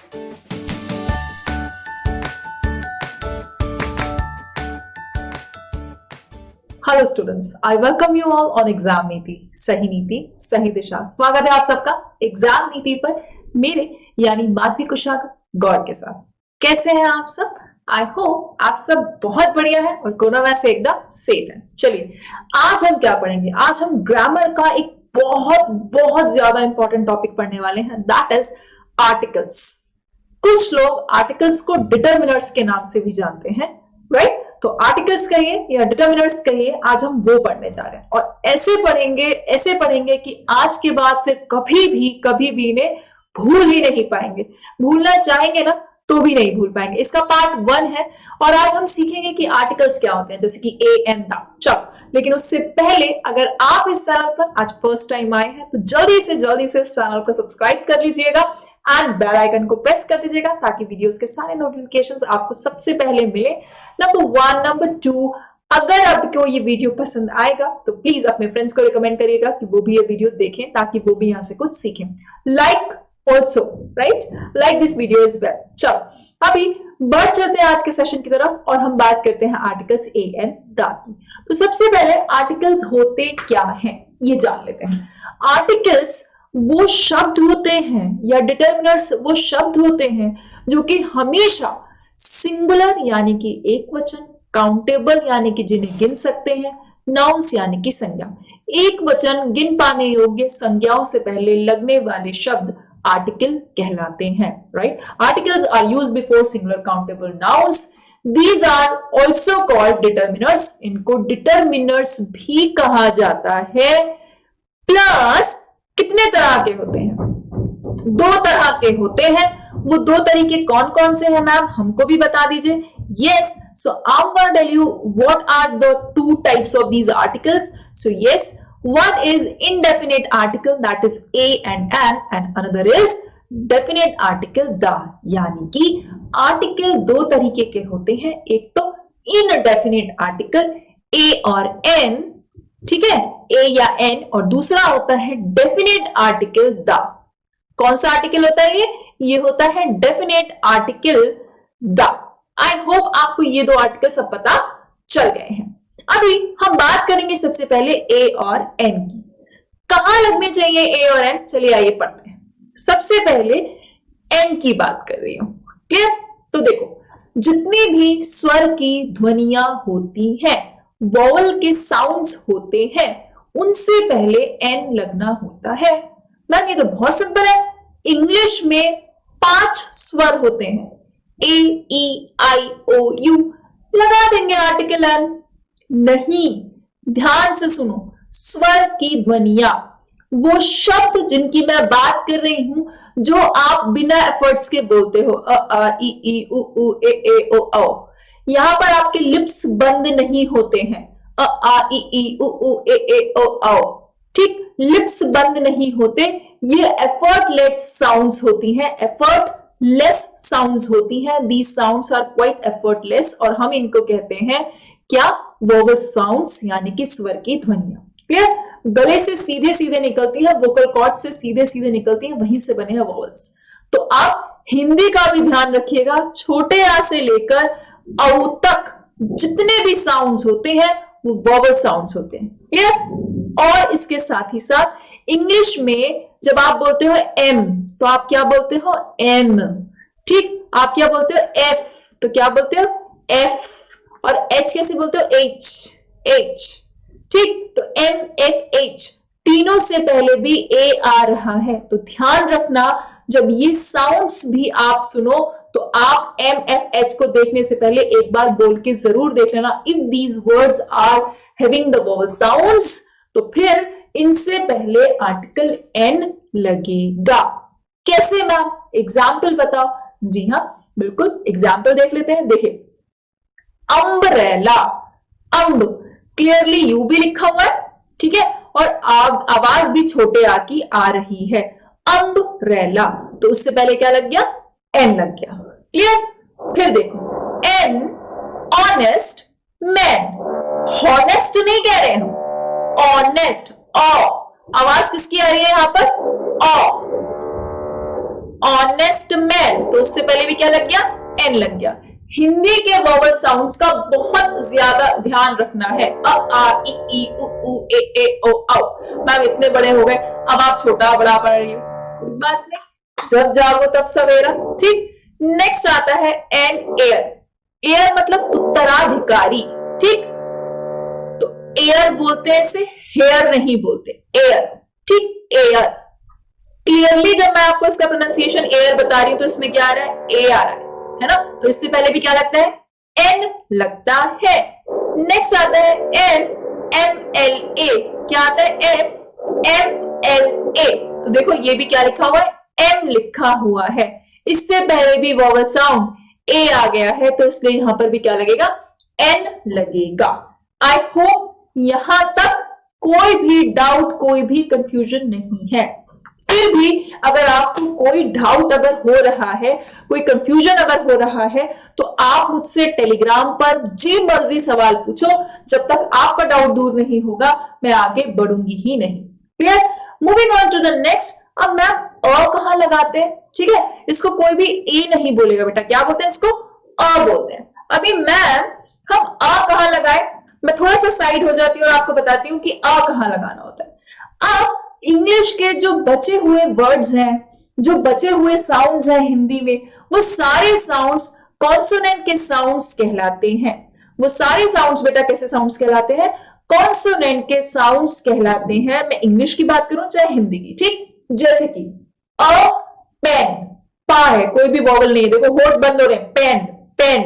Hello students, I welcome you all on exam नीति सही दिशा। स्वागत है आप सबका एग्जाम नीति पर मेरे यानी माधवी कुशागर गौड़ के साथ। कैसे हैं आप सब? आई होप आप सब बहुत बढ़िया है और कोरोना से एकदम सेफ है। चलिए आज हम क्या पढ़ेंगे? आज हम ग्रामर का एक बहुत बहुत ज्यादा इंपॉर्टेंट टॉपिक पढ़ने वाले हैं, दैट इज आर्टिकल्स। कुछ लोग आर्टिकल्स को डिटरमिनर्स के नाम से भी जानते हैं, राइट? तो आर्टिकल्स कहिए या डिटरमिनर्स कहिए, आज हम वो पढ़ने जा रहे हैं और ऐसे पढ़ेंगे कि आज के बाद फिर कभी भी इन्हें भूल ही नहीं पाएंगे। भूलना चाहेंगे ना तो भी नहीं भूल पाएंगे। इसका पार्ट 1 है और आज हम सीखेंगे कि आर्टिकल्स क्या होते हैं, जैसे कि ए एन द। चलो, लेकिन उससे पहले अगर आप इस चैनल पर आज फर्स्ट टाइम आए हैं तो जल्दी से इस चैनल को सब्सक्राइब कर लीजिएगा एंड बेल आइकन को प्रेस कर दीजिएगा ताकि वीडियोस के सारे नोटिफिकेशंस आपको सबसे पहले मिले। नंबर 1, नंबर 2, अगर आपको ये वीडियो पसंद आएगा तो प्लीज अपने फ्रेंड्स को रिकमेंड करिएगा कि वो भी ये वीडियो देखें ताकि वो भी यहाँ से कुछ सीखें। Like also, right? Like this video is well. चलो अभी बढ़ चलते हैं आज के सेशन की तरफ और हम बात करते हैं articles A and the key. तो सबसे पहले आर्टिकल्स होते क्या हैं ये जान लेते हैं। आर्टिकल्स वो शब्द होते हैं या डिटरमिनर्स वो शब्द होते हैं जो कि हमेशा सिंगुलर यानी कि एक वचन, काउंटेबल यानी कि जिन्हें गिन सकते हैं, नाउन्स यानी कि संज्ञा, एक वचन गिन पाने योग्य संज्ञाओं से पहले लगने वाले शब्द आर्टिकल कहलाते हैं, right? Articles are used before singular countable nouns. These are also called determiners. इनको डिटरमिनर्स भी कहा जाता है। प्लस कितने तरह के होते हैं? 2 तरह के होते हैं। वो 2 तरीके कौन कौन से हैं मैम, हमको भी बता दीजिए। Yes, so I'm going to tell you what are the 2 types of these articles. So yes, one is indefinite article, that is a and an, and another is definite article the। यानी कि article 2 तरीके के होते हैं, एक तो indefinite article a और n, ठीक है, a या n, और दूसरा होता है डेफिनेट आर्टिकल द। कौन सा आर्टिकल होता है ये होता है definite article the. I hope आपको ये 2 आर्टिकल सब पता चल गए हैं। अभी हम बात करेंगे सबसे पहले ए और एन की। कहां लगने चाहिए ए और एन? चलिए आइए पढ़ते हैं। सबसे पहले एन की बात कर रही हूं, क्लियर? तो देखो, जितनी भी स्वर की ध्वनियां होती हैं, वॉवल के साउंड्स होते हैं, उनसे पहले एन लगना होता है। मैम ये तो बहुत सिंपल है। इंग्लिश में 5 स्वर होते हैं, ए ई आई ओ यू, लगा देंगे आर्टिकल एन। नहीं, ध्यान से सुनो, स्वर की ध्वनियां, वो शब्द जिनकी मैं बात कर रही हूं जो आप बिना एफर्ट्स के बोलते हो, अ आ ई ई उ उ ए ओ औ, यहां पर आपके लिप्स बंद नहीं होते हैं, अ आ ई ई उ उ ए ओ औ, ठीक? लिप्स बंद नहीं होते, ये एफर्टलेस साउंड्स होती हैं, एफर्टलेस साउंड्स होती हैं। These sounds are quite effortless और हम इनको कहते हैं क्या? वोवल साउंड्स, यानी कि स्वर की ध्वनियां। क्लियर? गले से सीधे सीधे निकलती है, वोकल कॉर्ड से सीधे सीधे निकलती है, वहीं से बने हैं वोवल्स। तो आप हिंदी का भी ध्यान रखिएगा, छोटे आ से लेकर औ तक जितने भी साउंड्स होते हैं वो वोवल साउंड्स होते हैं। क्लियर? और इसके साथ ही साथ इंग्लिश में जब आप बोलते हो एम तो आप क्या बोलते हो? एम, ठीक? आप क्या बोलते हो? एफ तो क्या बोलते हो? एफ। और एच कैसे बोलते हो? एच, एच, ठीक? तो एम एफ एच, तीनों से पहले भी ए आ रहा है, तो ध्यान रखना जब ये साउंड्स भी आप सुनो तो आप एम एफ एच को देखने से पहले एक बार बोल के जरूर देख लेना। If these words are having the vowel sounds तो फिर इनसे पहले आर्टिकल एन लगेगा। कैसे मैम? एग्जाम्पल बताओ। जी हाँ, बिल्कुल, एग्जाम्पल देख लेते हैं। देखिए, अम्ब्रेला, अम्ब क्लियरली यू भी लिखा हुआ है, ठीक है, और आवाज भी छोटे आ की आ रही है, अम्ब्रेला, तो उससे पहले क्या लग गया? एन लग गया। क्लियर? फिर देखो, एन ऑनेस्ट मैन, हॉनेस्ट नहीं कह रहे हम, ऑनेस्ट, ऑ, आवाज किसकी आ रही है यहां पर? ऑ, ऑनेस्ट मैन, तो उससे पहले भी क्या लग गया, एन लग गया। हिंदी के वोवल साउंड्स का बहुत ज्यादा ध्यान रखना है। अब आ ई ई उ उ ए ए ओ औ। मैम इतने बड़े हो गए, अब आप छोटा बड़ा पढ़ रही हो, कोई बात नहीं, जब जागो तब सवेरा, ठीक। नेक्स्ट आता है एन एयर। एयर मतलब उत्तराधिकारी, ठीक। तो एयर बोलते हैं, इसे हेयर नहीं बोलते, एयर, ठीक, एयर। क्लियरली जब मैं आपको इसका प्रोनाउंसिएशन एयर बता रही हूं तो इसमें क्या आ रहा है, ए आ रहा है ना। तो इससे पहले भी क्या लगता है, एन लगता है। नेक्स्ट आता है एन एम एल ए। क्या आता है, एम एम एल ए। तो देखो ये भी क्या लिखा हुआ है, एम लिखा हुआ है। इससे पहले भी वोवल साउंड ए आ गया है, तो इसलिए यहां पर भी क्या लगेगा, एन लगेगा। आई होप यहां तक कोई भी डाउट, कोई भी कंफ्यूजन नहीं है। फिर भी अगर आपको कोई डाउट अगर हो रहा है, कोई कंफ्यूजन अगर हो रहा है, तो आप मुझसे टेलीग्राम पर जी मर्जी सवाल पूछो। जब तक आपका डाउट दूर नहीं होगा मैं आगे बढ़ूंगी ही नहीं। Clear? Moving on to the next. अब मैम अ कहां लगाते हैं, ठीक है, इसको कोई भी ए नहीं बोलेगा बेटा, क्या बोलते हैं इसको, अ बोलते हैं। अभी मैम हम अ कहां लगाए, मैं थोड़ा सा साइड हो जाती हूँ और आपको बताती हूँ कि अ कहां लगाना होता है। अब इंग्लिश के जो बचे हुए वर्ड्स हैं, जो बचे हुए साउंड्स हैं हिंदी में, वो सारे साउंड्स कॉन्सोनेंट के साउंड्स कहलाते हैं। वो सारे साउंड्स बेटा कैसे साउंड्स कहलाते हैं, कॉन्सोनेंट के साउंड्स कहलाते हैं। मैं इंग्लिश की बात करूं चाहे हिंदी की, ठीक। जैसे कि अ पेन, पा है, कोई भी वॉवल नहीं, देखो होठ बंद हो रहे हैं, पेन पेन,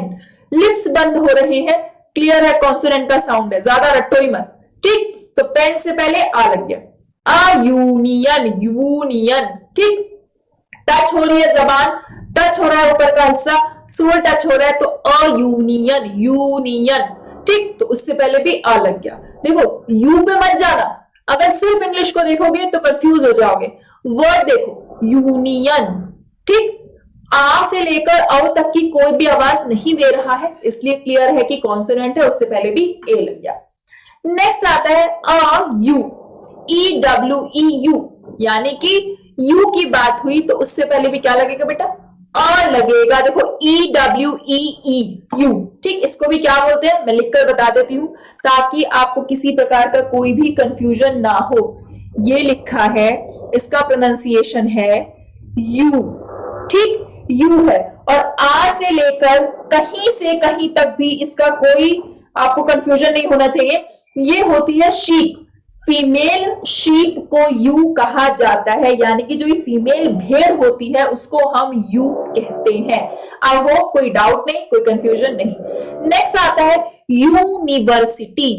लिप्स बंद हो रहे हैं, क्लियर है, कॉन्सोनेंट का साउंड है, ज्यादा रटो ही मत, ठीक। तो पेन से पहले आ लग गया, अ यूनियन, यूनियन, ठीक। टच हो रही है जबान, टच हो रहा है ऊपर का हिस्सा, सोल टच हो रहा है, तो अ यूनियन, यूनियन, ठीक। तो उससे पहले भी आ लग गया। देखो यू पे मत जाना, अगर सिर्फ इंग्लिश को देखोगे तो कंफ्यूज हो जाओगे। वर्ड देखो, यूनियन, ठीक। आ से लेकर औ तक की कोई भी आवाज नहीं दे रहा है, इसलिए क्लियर है कि कॉन्सोनेंट है, उससे पहले भी ए लग गया। नेक्स्ट आता है A U, E W E U, यानी कि यू की बात हुई तो उससे पहले भी क्या लगेगा बेटा, अ लगेगा। देखो ई डब्ल्यू ई ई यू, ठीक। इसको भी क्या बोलते हैं मैं लिखकर बता देती हूं ताकि आपको किसी प्रकार का कोई भी कंफ्यूजन ना हो। ये लिखा है, इसका प्रोनाउंसिएशन है यू, ठीक, यू है। और आ से लेकर कहीं से कहीं तक भी इसका कोई आपको कंफ्यूजन नहीं होना चाहिए। ये होती है शीप, फीमेल शीप को यू कहा जाता है, यानी कि जो ये फीमेल भेड़ होती है उसको हम यू कहते हैं। आई होप कोई डाउट नहीं, कोई कंफ्यूजन नहीं। नेक्स्ट आता है यूनिवर्सिटी।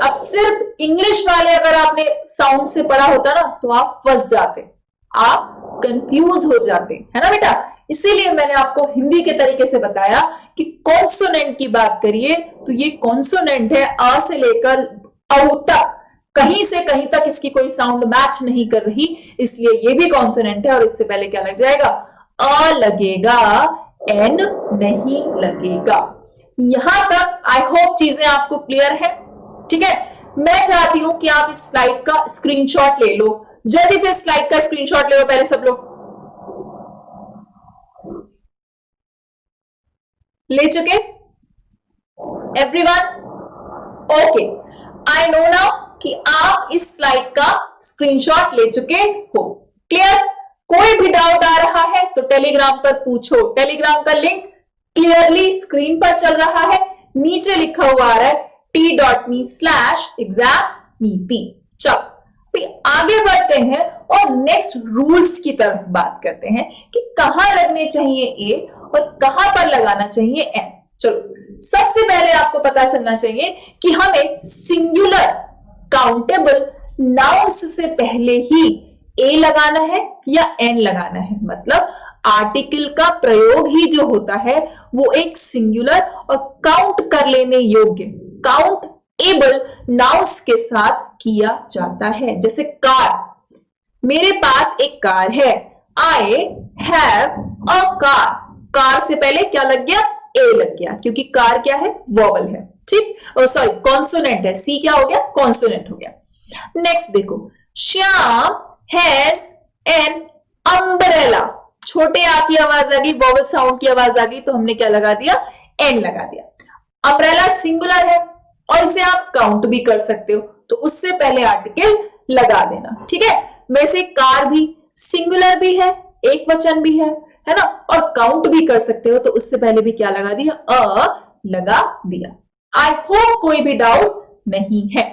अब सिर्फ इंग्लिश वाले अगर आपने साउंड से पढ़ा होता ना तो आप फंस जाते, आप कंफ्यूज हो जाते, है ना बेटा। इसीलिए मैंने आपको हिंदी के तरीके से बताया कि कॉन्सोनेंट की बात करिए तो ये कॉन्सोनेंट है, आ से लेकर औ तक, कहीं से कहीं तक इसकी कोई साउंड मैच नहीं कर रही, इसलिए ये भी कॉन्सोनेंट है। और इससे पहले क्या लग जाएगा, अ लगेगा, एन नहीं लगेगा। यहां तक आई होप चीजें आपको क्लियर है, ठीक है। मैं चाहती हूं कि आप इस स्लाइड का स्क्रीनशॉट ले लो, जल्दी से स्लाइड का स्क्रीनशॉट ले लो पहले सब लोग। ले चुके everyone? Okay, I know now कि आप इस स्लाइड का स्क्रीनशॉट ले चुके हो। क्लियर? कोई भी डाउट आ रहा है तो टेलीग्राम पर पूछो। टेलीग्राम का लिंक क्लियरली स्क्रीन पर चल रहा है, नीचे लिखा हुआ आ रहा है t.me/exam नीति। चलो आगे बढ़ते हैं और नेक्स्ट रूल्स की तरफ बात करते हैं कि कहां लगने चाहिए ए और कहां पर लगाना चाहिए एन। चलो सबसे पहले आपको पता चलना चाहिए कि हमें सिंगुलर काउंटेबल नाउन्स से पहले ही ए लगाना है या एन लगाना है। मतलब आर्टिकल का प्रयोग ही जो होता है वो एक सिंगुलर और काउंट कर लेने योग्य, काउंट एबल नाउन्स के साथ किया जाता है। जैसे कार, मेरे पास एक कार है, I have a car. Car से पहले क्या लग गया, ए लग गया, क्योंकि कार क्या है, वॉवल है, ठीक, सॉरी कॉन्सोनेंट है, सी क्या हो गया, कॉन्सोनेंट हो गया। नेक्स्ट देखो, श्याम हैज एन अम्ब्रेला। छोटे आ की आवाज आ गई, वोवेल साउंड की आवाज आ गई, तो हमने क्या लगा दिया, एन लगा दिया। अम्ब्रेला सिंगुलर है और इसे आप काउंट भी कर सकते हो, तो उससे पहले आर्टिकल लगा देना, ठीक है। वैसे कार भी सिंगुलर भी है, एक वचन भी है ना, और काउंट भी कर सकते हो, तो उससे पहले भी क्या लगा दिया, अ लगा दिया। आई होप कोई भी डाउट नहीं है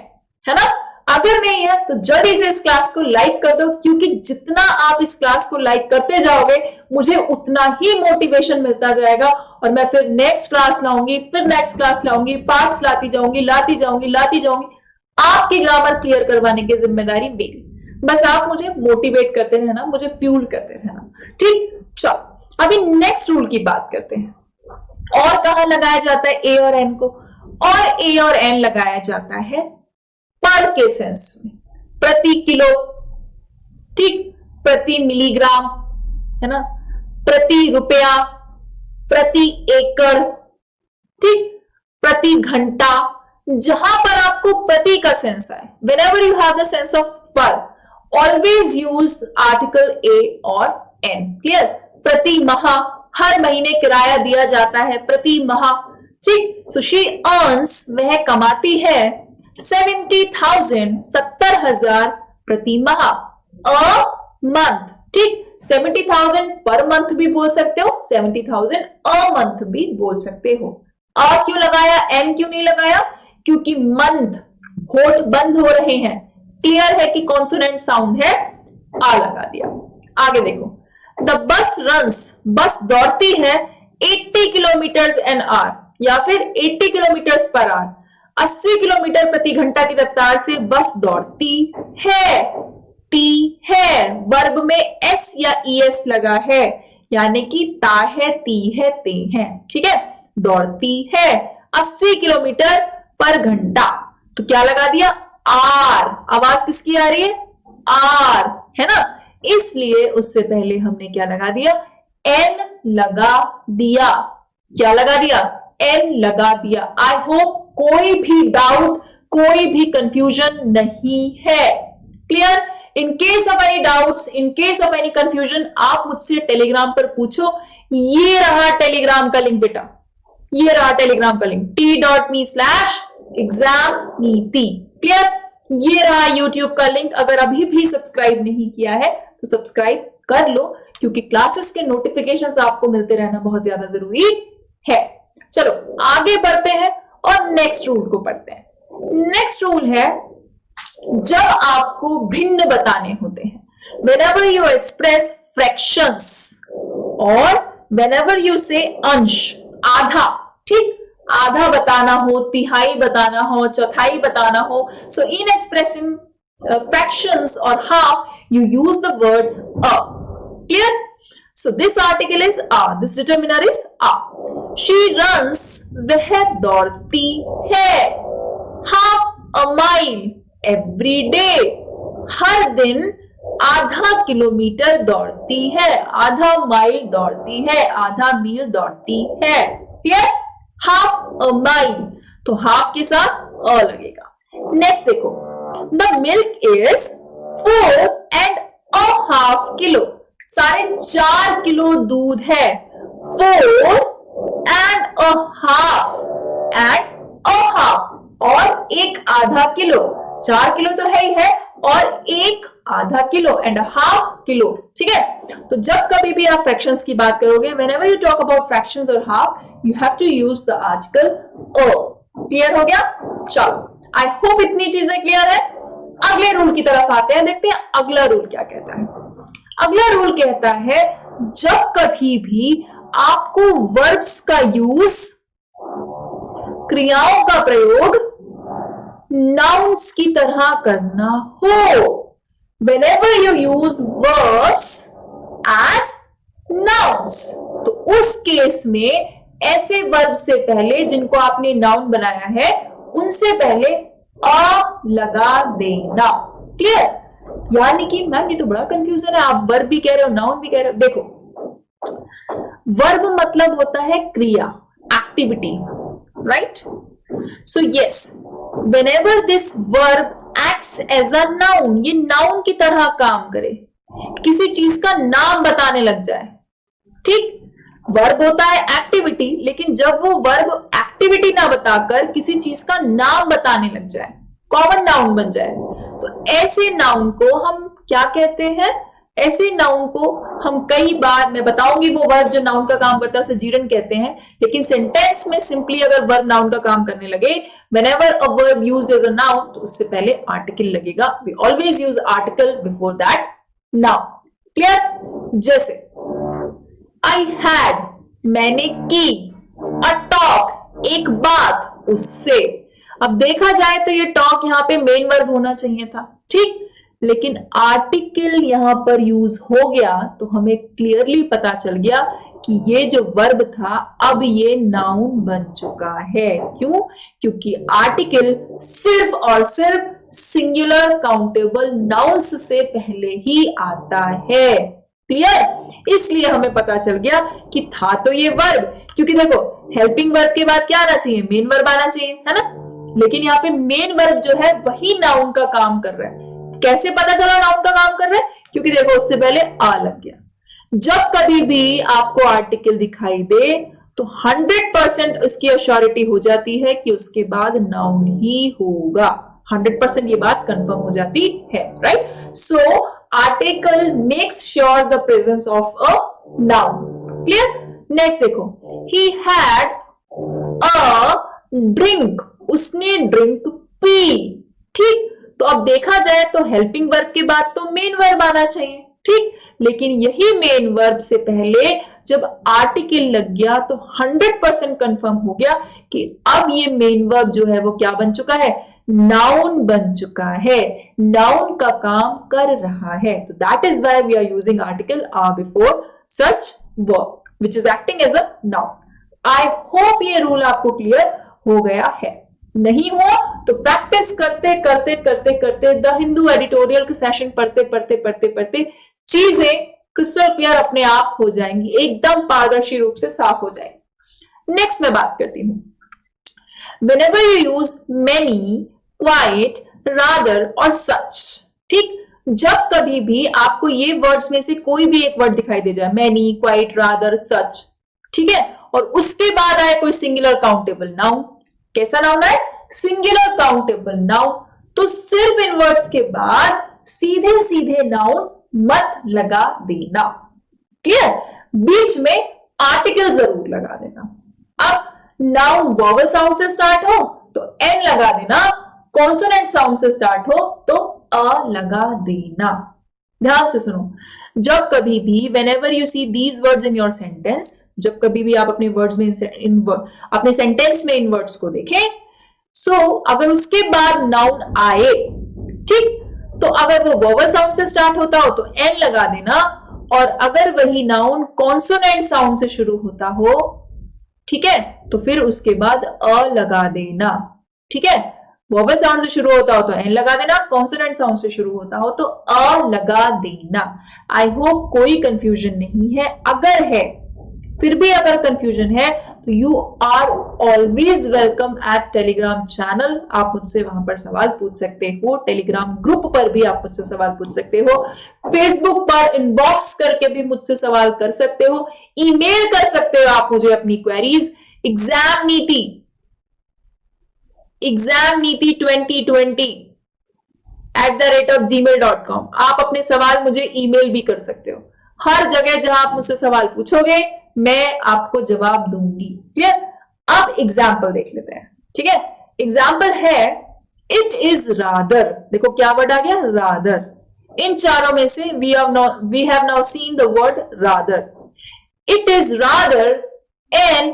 ना। अगर नहीं है तो जल्दी से इस क्लास को लाइक कर दो, क्योंकि जितना आप इस क्लास को लाइक करते जाओगे मुझे उतना ही मोटिवेशन मिलता जाएगा, और मैं फिर नेक्स्ट क्लास लाऊंगी, फिर नेक्स्ट क्लास लाऊंगी, पार्ट्स लाती जाऊंगी, लाती जाऊंगी। आपकी ग्रामर क्लियर करवाने की जिम्मेदारी मेरी, बस आप मुझे मोटिवेट करते रहना, मुझे फ्यूल करते रहना, ठीक। चलो अभी नेक्स्ट रूल की बात करते हैं। और कहां लगाया जाता है ए और एन को, और ए और एन लगाया जाता है पर के सेंस में, प्रति किलो, ठीक, प्रति मिलीग्राम, है ना, प्रति रुपया, प्रति एकड़, ठीक, प्रति घंटा। जहां पर आपको प्रति का सेंस आए, whenever you have the sense of per, always use article a और n, क्लियर। प्रति माह, हर महीने किराया दिया जाता है, प्रति माह, ठीक। सो शी अर्न्स, वह कमाती है 70,000, 70,000 प्रति माह, अ मंथ, ठीक। 70,000 पर मंथ भी बोल सकते हो, 70,000 अ मंथ भी बोल सकते हो। अ क्यों लगाया, एन क्यों नहीं लगाया, क्योंकि मंथ, होठ बंद हो रहे हैं, क्लियर है कि कॉन्सोनेंट साउंड है, आ लगा दिया। आगे देखो, द बस रन्स, बस दौड़ती है 80 किलोमीटर एन आवर, या फिर 80 किलोमीटर पर आवर, 80 किलोमीटर प्रति घंटा की रफ्तार से बस दौड़ती है। टी है, वर्ब में एस या ईएस लगा है, यानी कि ता है, ती है, ते है, ठीक है। दौड़ती है 80 किलोमीटर पर घंटा, तो क्या लगा दिया, आर। आवाज किसकी आ रही है, आर, है ना, इसलिए उससे पहले हमने क्या लगा दिया, एन लगा दिया। क्या लगा दिया, एन लगा दिया। आई होप कोई भी डाउट, कोई भी कंफ्यूजन नहीं है, clear. In case of any doubts, in case of any confusion, आप मुझसे टेलीग्राम पर पूछो। ये रहा टेलीग्राम का लिंक बेटा, ये रहा टेलीग्राम का लिंक, t.me/examneeti, क्लियर। ये रहा यूट्यूब का लिंक, अगर अभी भी सब्सक्राइब नहीं किया है तो सब्सक्राइब कर लो, क्योंकि क्लासेस के नोटिफिकेशंस आपको मिलते रहना बहुत ज्यादा जरूरी है। चलो आगे बढ़ते हैं और नेक्स्ट रूल को पढ़ते हैं। नेक्स्ट रूल है, जब आपको भिन्न बताने होते हैं, whenever you express fractions और whenever you say अंश, आधा, ठीक, आधा बताना हो, तिहाई बताना हो, चौथाई बताना हो, so in expressing fractions or half you use the word a, clear। So this article is a, this determiner is a। she runs, वह दौड़ती है, half a mile every day, हर दिन आधा किलोमीटर दौड़ती है, आधा माइल दौड़ती है, आधा मील दौड़ती है, क्लियर। हाफ अ माइल, तो हाफ के साथ अ लगेगा। नेक्स्ट देखो, the milk is 4.5 kilo, 4.5 kilo दूध है, 4.5 और एक आधा किलो, 4 किलो तो है ही है, और एक आधा किलो एंड हाफ किलो, ठीक है। तो जब कभी भी आप फ्रैक्शंस की बात करोगे, whenever you talk about fractions और half, you have to use the article o, clear हो गया। चलो आई होप इतनी चीजें क्लियर है। अगले रूल की तरफ आते हैं, देखते हैं अगला रूल क्या कहता है। अगला रूल कहता है, जब कभी भी आपको वर्ब्स का यूज, क्रियाओं का प्रयोग नाउन्स की तरह करना हो, whenever you use verbs as nouns, तो उस केस में ऐसे वर्ब से पहले जिनको आपने नाउन बनाया है, उनसे पहले अ लगा देना, क्लियर। यानी कि मैम ये तो बड़ा कंफ्यूजन है, आप वर्ब भी कह रहे हो, नाउन भी कह रहे हो। देखो, वर्ब मतलब होता है क्रिया, activity, right. So yes, whenever this verb acts as a noun, ये नाउन की तरह काम करे, किसी चीज का नाम बताने लग जाए, ठीक, वर्ब होता है एक्टिविटी, लेकिन जब वो वर्ब एक्टिविटी ना बताकर किसी चीज का नाम बताने लग जाए, कॉमन नाउन बन जाए, तो ऐसे नाउन को हम क्या कहते हैं? ऐसे नाउन को हम कई बार, मैं बताऊंगी वो वर्ब जो नाउन का काम करता है उसे जीरन कहते हैं, लेकिन सेंटेंस में सिंपली अगर वर्ब नाउन का काम करने लगे, whenever a verb used as a noun, तो उससे पहले आर्टिकल लगेगा। We always use article before that noun. Clear? जैसे आई हैड, मैंने की, अ टॉक, एक बात उससे। अब देखा जाए तो ये टॉक यहाँ पे मेन वर्ब होना चाहिए था, ठीक, लेकिन आर्टिकल यहां पर यूज हो गया तो हमें क्लियरली पता चल गया कि ये जो वर्ब था अब ये नाउन बन चुका है। क्यों? क्योंकि आर्टिकल सिर्फ और सिर्फ सिंगुलर काउंटेबल नाउन्स से पहले ही आता है। क्लियर? इसलिए हमें पता चल गया कि था तो ये वर्ब, क्योंकि देखो हेल्पिंग वर्ब के बाद क्या आना चाहिए? मेन वर्ब आना चाहिए, है ना? लेकिन यहाँ पे मेन वर्ब जो है वही नाउन का काम कर रहा है। कैसे पता चला नाउन का काम कर रहा है? क्योंकि देखो उससे पहले आ लग गया। जब कभी भी आपको आर्टिकल दिखाई दे तो 100% इसकी अश्योरिटी हो जाती है कि उसके बाद नाउन ही होगा। 100% ये बात कंफर्म हो जाती है, right? So article makes sure the presence of a noun. Clear? Next देखो, ही हैड अ ड्रिंक, उसने ड्रिंक पी। ठीक, तो अब देखा जाए तो हेल्पिंग वर्ब के बाद तो मेन वर्ब आना चाहिए, ठीक, लेकिन यही मेन वर्ब से पहले जब आर्टिकल लग गया तो 100% कंफर्म हो गया कि अब ये मेन वर्ब जो है वो क्या बन चुका है? नाउन बन चुका है, नाउन का काम कर रहा है। तो that is why we are using article are before such verb which is acting as a noun. I hope ये रूल आपको क्लियर हो गया है। नहीं हुआ तो प्रैक्टिस करते करते करते करते द हिंदू एडिटोरियल के सेशन पढ़ते पढ़ते पढ़ते पढ़ते चीजें क्रिस्टल क्लियर अपने आप हो जाएंगी, एकदम पारदर्शी रूप से साफ हो जाएंगी। नेक्स्ट मैं बात करती हूं, whenever you use many, quite, rather और such। ठीक, जब कभी भी आपको ये वर्ड्स में से कोई भी एक वर्ड दिखाई दे जाए, many, quite, rather, such, ठीक है, और उसके बाद आए कोई सिंगुलर काउंटेबल नाउन, कैसा नाउन है? सिंगुलर काउंटेबल नाउन, तो सिर्फ इन वर्ड्स के बाद सीधे सीधे नाउन मत लगा देना। क्लियर? बीच में आर्टिकल जरूर लगा देना। अब नाउन वोवेल साउंड से स्टार्ट हो तो एन लगा देना, कॉन्सोनेंट साउंड से स्टार्ट हो तो अ लगा देना। ध्यान से सुनो, जब कभी भी whenever you see these words in your sentence, जब कभी भी आप अपने वर्ड्स में अपने सेंटेंस में इन वर्ड्स को देखें, अगर उसके बाद नाउन आए, ठीक, तो अगर वो वोवेल साउंड से स्टार्ट होता हो तो एन लगा देना, और अगर वही नाउन कॉन्सोनेंट साउंड से शुरू होता हो, ठीक है, तो फिर उसके बाद अ लगा देना। ठीक है, वोवेल साउंड से शुरू होता हो तो एन लगा देना, कॉन्सोनेंट साउंड से शुरू होता हो तो अ लगा देना। आई होप कोई कंफ्यूजन नहीं है। अगर है, फिर भी अगर कंफ्यूजन है तो you are always welcome at Telegram channel. आप मुझसे वहां पर सवाल पूछ सकते हो, टेलीग्राम ग्रुप पर भी आप मुझसे सवाल पूछ सकते हो, फेसबुक पर इनबॉक्स करके भी मुझसे सवाल कर सकते हो, ईमेल कर सकते हो आप मुझे अपनी क्वेरीज एग्जाम नीति 2020 @gmail.com। आप अपने सवाल मुझे ईमेल भी कर सकते हो। हर जगह जहां आप मुझसे सवाल पूछोगे मैं आपको जवाब दूंगी। क्लियर? अब एग्जाम्पल देख लेते हैं। ठीक है, एग्जाम्पल है इट इज रादर। देखो क्या वर्ड आ गया? रादर। इन चारों में से we have now seen the word rather. It is rather an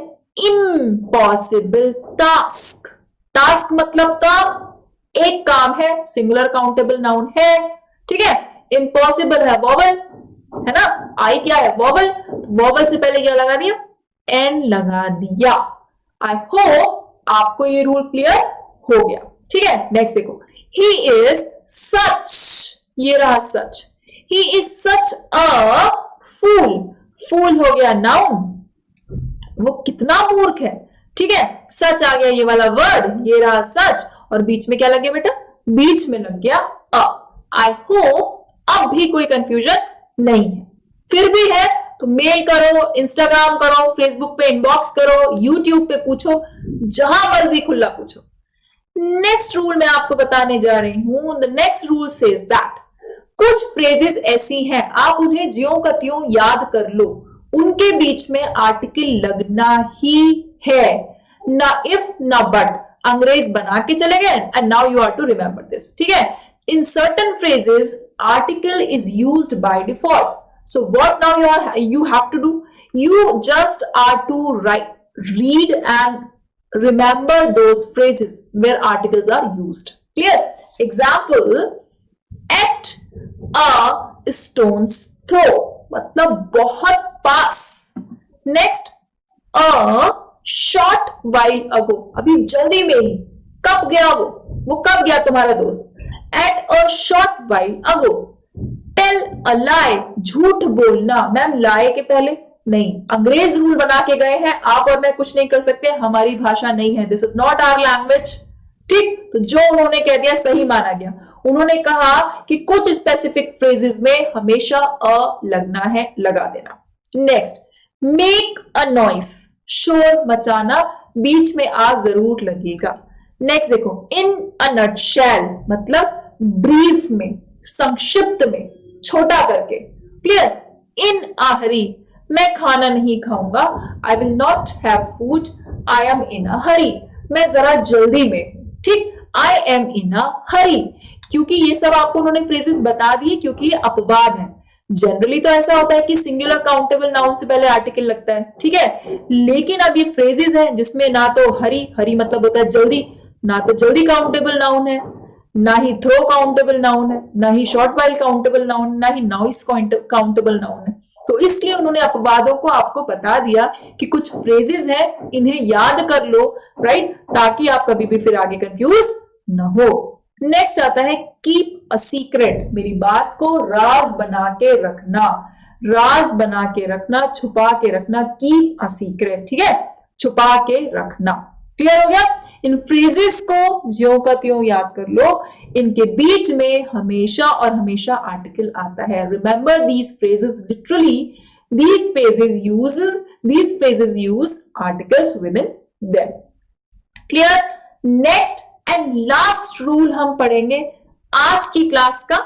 impossible task. Task मतलब काम, एक काम है, सिंगुलर काउंटेबल नाउन है। ठीक है, इम्पॉसिबल है वोवेल, है ना, आई क्या है? वोवेल। वोवेल से पहले क्या लगा दिया? एन लगा दिया। आई होप आपको ये रूल क्लियर हो गया। ठीक है, नेक्स्ट देखो, ही इज सच। ये रहा सच। ही इज सच अ फूल। फूल हो गया नाउन, वो कितना मूर्ख है। ठीक है, सच आ गया ये वाला वर्ड, ये रहा सच, और बीच में क्या लग गया बेटा? बीच में लग गया अ। आई होप अब भी कोई कंफ्यूजन नहीं है। फिर भी है तो मेल करो, इंस्टाग्राम करो, फेसबुक पे इनबॉक्स करो, यूट्यूब पे पूछो, जहां मर्जी खुला पूछो। नेक्स्ट रूल मैं आपको बताने जा रही हूं। The next rule says that कुछ फ्रेजेस ऐसी हैं, आप उन्हें ज्यों का त्यों याद कर लो, उनके बीच में आर्टिकल लगना ही है, ना इफ ना बट। अंग्रेज बना के चले गए and now you are to remember this, ठीक है। In certain phrases article is used by default, so what now you have to do, you just are to read and remember those phrases where articles are used. Clear? Example, at a stone's throw, मतलब बहुत पास। Next, अ short while अगो, अभी जल्दी में ही। कब गया वो कब गया तुम्हारा दोस्त? At a short while ago. Tell a lie, झूठ बोलना। मैम लाई के पहले नहीं, अंग्रेज रूल बना के गए हैं, आप और मैं कुछ नहीं कर सकते, हमारी भाषा नहीं है, this is not our language, ठीक। तो जो उन्होंने कह दिया सही माना गया। उन्होंने कहा कि कुछ स्पेसिफिक फ्रेजेस में हमेशा अ लगना है, लगा देना। नेक्स्ट, मेक अ नॉइस, शोर मचाना, बीच में आ जरूर लगेगा। नेक्स्ट देखो, इन अ नटशेल, मतलब ब्रीफ में, संक्षिप्त में, छोटा करके। क्लियर? इन अ हरी, मैं खाना नहीं खाऊंगा, I will not have food, I am in a hurry, मैं जरा जल्दी में, ठीक। आई एम इन अ हरी, क्योंकि ये सब आपको उन्होंने फ्रेजेस बता दिए, क्योंकि ये अपवाद है। जनरली तो ऐसा होता है कि सिंगुलर काउंटेबल नाउन से पहले आर्टिकल लगता है, ठीक है। लेकिन अब ये फ्रेजेस हैं जिसमें ना तो हरी मतलब होता है जल्दी, ना तो जल्दी काउंटेबल नाउन है, ना ही थ्रो काउंटेबल नाउन है, ना ही शॉर्ट वाइल काउंटेबल नाउन, ना ही नॉइस काउंटेबल नाउन है। तो इसलिए उन्होंने अपवादों को आपको बता दिया कि कुछ फ्रेजेस हैं, इन्हें याद कर लो, राइट, ताकि आप कभी भी फिर आगे कंफ्यूज ना हो। नेक्स्ट आता है कीप अ सीक्रेट, मेरी बात को राज बना के रखना, राज बना के रखना, छुपा के रखना, कीप अ सीक्रेट, ठीक है, छुपा के रखना। क्लियर हो गया? इन फ्रेजेस को ज्यों का त्यों याद कर लो, इनके बीच में हमेशा और हमेशा आर्टिकल आता है। Remember these phrases literally, these phrases use articles within them. Clear? Next and last rule हम पढ़ेंगे आज की क्लास का,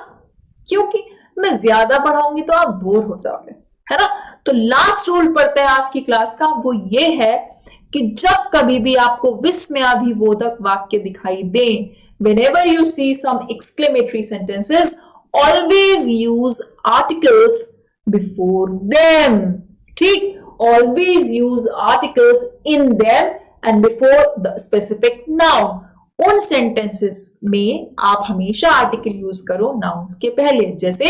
क्योंकि मैं ज्यादा पढ़ाऊंगी तो आप बोर हो जाओगे, है ना। तो लास्ट रूल पढ़ते हैं आज की क्लास का, वो ये है कि जब कभी भी आपको विस्मयाभिबोधक वाक्य दिखाई दे, whenever you see some exclamatory sentences, always use articles before them, ठीक। always use articles in them and before the specific noun. उन सेंटेंसेस में आप हमेशा आर्टिकल यूज करो नाउन्स के पहले, जैसे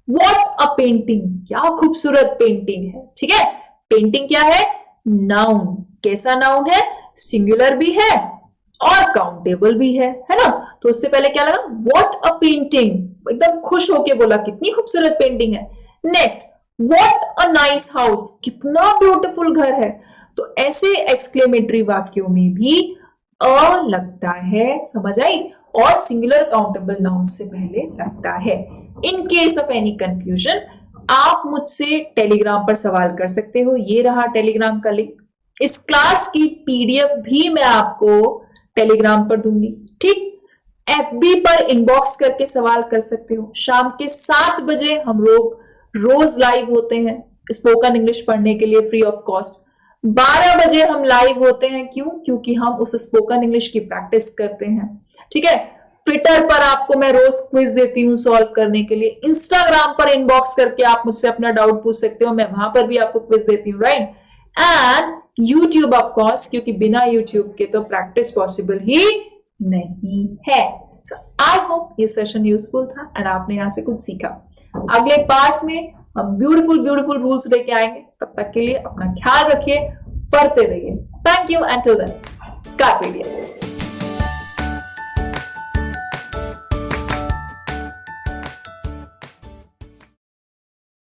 व्हाट अ पेंटिंग, क्या खूबसूरत पेंटिंग है, ठीक है। पेंटिंग क्या है? नाउन। कैसा नाउन है? सिंगुलर भी है और काउंटेबल भी है ना। तो उससे पहले क्या लगा? व्हाट अ पेंटिंग, एकदम खुश होके बोला कितनी खूबसूरत पेंटिंग है। Next, what a nice house, कितना ब्यूटीफुल घर है। तो ऐसे एक्सक्लेमेटरी वाक्यों में भी अ लगता है, समझ आई, और सिंगुलर काउंटेबल नाउन से पहले लगता है। In case of any confusion आप मुझसे टेलीग्राम पर सवाल कर सकते हो, ये रहा टेलीग्राम का लिंक। इस क्लास की पीडीएफ भी मैं आपको टेलीग्राम पर दूंगी, ठीक। एफबी पर इनबॉक्स करके सवाल कर सकते हो। शाम के 7 बजे हम लोग रोज लाइव होते हैं स्पोकन इंग्लिश पढ़ने के लिए फ्री ऑफ कॉस्ट। 12 बजे हम लाइव होते हैं, क्यों? क्योंकि हम उस स्पोकन इंग्लिश की प्रैक्टिस करते हैं, ठीक है। ट्विटर पर आपको मैं रोज क्विज देती हूँ सॉल्व करने के लिए। इंस्टाग्राम पर इनबॉक्स करके आप मुझसे अपना डाउट पूछ सकते हो, मैं वहां पर भी आपको क्विज देती हूँ, right. And YouTube of course, क्योंकि बिना यूट्यूब के तो प्रैक्टिस पॉसिबल ही नहीं है। सो आई होप ये सेशन यूजफुल था एंड आपने यहाँ से कुछ सीखा। अगले पार्ट में हम ब्यूटीफुल रूल्स लेके आएंगे। तब तक के लिए अपना ख्याल रखिए, पढ़ते रहिए। Thank you, until then, carpe डियम।